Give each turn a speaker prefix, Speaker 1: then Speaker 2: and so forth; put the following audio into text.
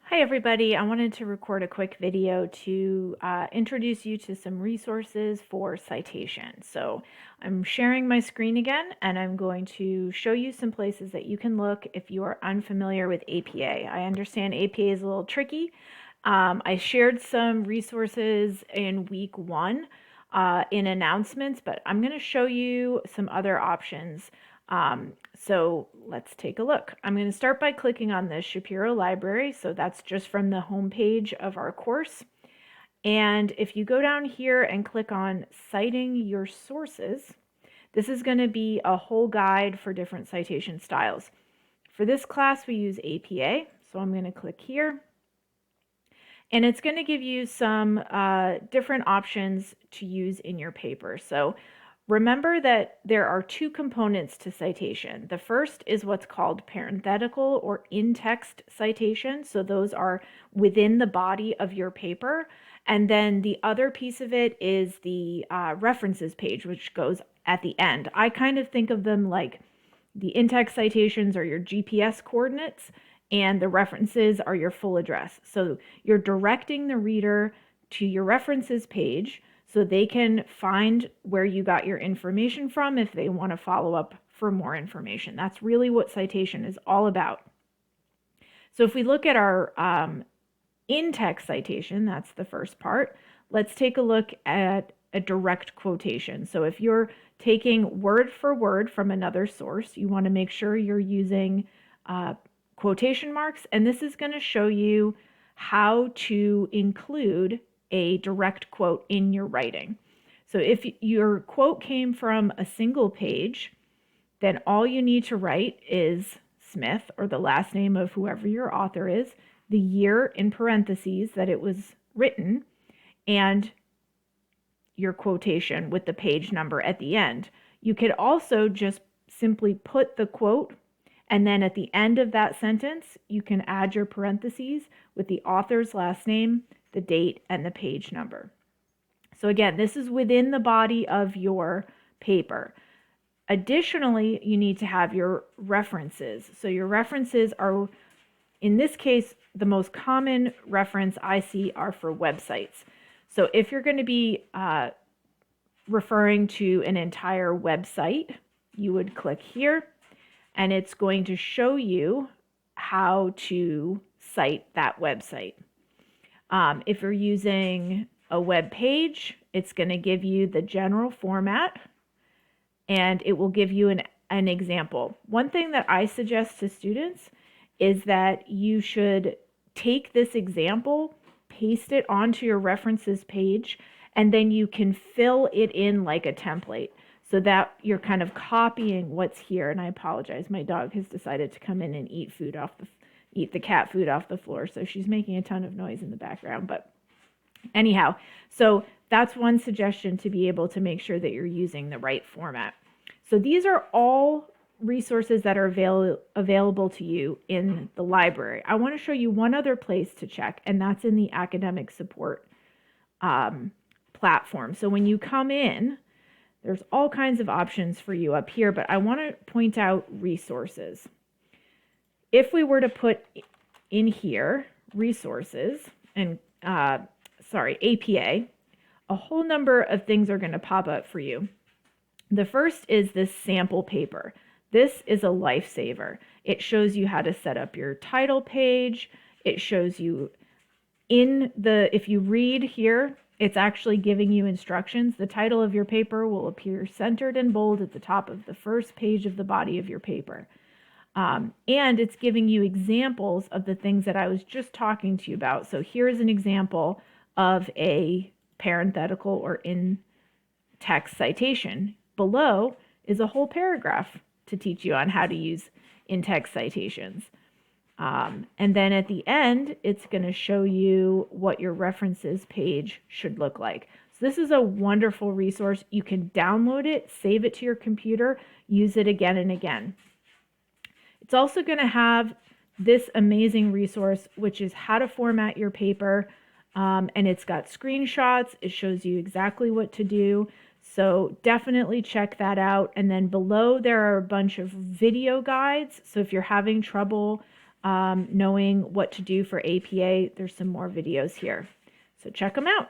Speaker 1: Hi everybody, I wanted to record a quick video to introduce you to some resources for citation. So I'm sharing my screen again and I'm going to show you some places that you can look if you are unfamiliar with APA. I understand APA is a little tricky. I shared some resources in week one in announcements, but I'm going to show you some other options. So let's take a look. I'm going to start by clicking on the Shapiro Library. So that's just from the home page of our course. And if you go down here and click on Citing Your Sources, this is going to be a whole guide for different citation styles. For this class, we use APA. So I'm going to click here. And it's going to give you some different options to use in your paper. So remember that there are two components to citation. The first is what's called parenthetical or in-text citation. So those are within the body of your paper. And then the other piece of it is the references page, which goes at the end. I kind of think of them like the in-text citations are your GPS coordinates, and the references are your full address. So you're directing the reader to your references page so they can find where you got your information from if they want to follow up for more information. That's really what citation is all about. So if we look at our in-text citation, that's the first part, let's take a look at a direct quotation. So if you're taking word for word from another source, you want to make sure you're using quotation marks, and this is going to show you how to include a direct quote in your writing. So if your quote came from a single page, then all you need to write is Smith, or the last name of whoever your author is, the year in parentheses that it was written, and your quotation with the page number at the end. You could also just simply put the quote, and then at the end of that sentence, you can add your parentheses with the author's last name, the date, and the page number. So again, this is within the body of your paper. Additionally, you need to have your references. So your references are, in this case, the most common reference I see are for websites. So if you're going to be referring to an entire website, you would click here, and it's going to show you how to cite that website. If you're using a web page, it's going to give you the general format, and it will give you an example. One thing that I suggest to students is that you should take this example, paste it onto your references page, and then you can fill it in like a template so that you're kind of copying what's here. And I apologize, my dog has decided to come in and eat the cat food off the floor, so she's making a ton of noise in the background. But anyhow, so that's one suggestion to be able to make sure that you're using the right format. So these are all resources that are available to you in the library. I want to show you one other place to check, and that's in the academic support platform. So when you come in, there's all kinds of options for you up here, but I want to point out resources. If we were to put in here resources and APA, a whole number of things are going to pop up for you. The first is this sample paper. This is a lifesaver. It shows you how to set up your title page. It shows you if you read here, it's actually giving you instructions. The title of your paper will appear centered and bold at the top of the first page of the body of your paper. And it's giving you examples of the things that I was just talking to you about. So here's an example of a parenthetical or in-text citation. Below is a whole paragraph to teach you on how to use in-text citations. And then at the end, it's going to show you what your references page should look like. So this is a wonderful resource. You can download it, save it to your computer, use it again and again. It's also going to have this amazing resource, which is how to format your paper. And it's got screenshots. It shows you exactly what to do. So definitely check that out. And then below there are a bunch of video guides. So if you're having trouble knowing what to do for APA, there's some more videos here. So check them out.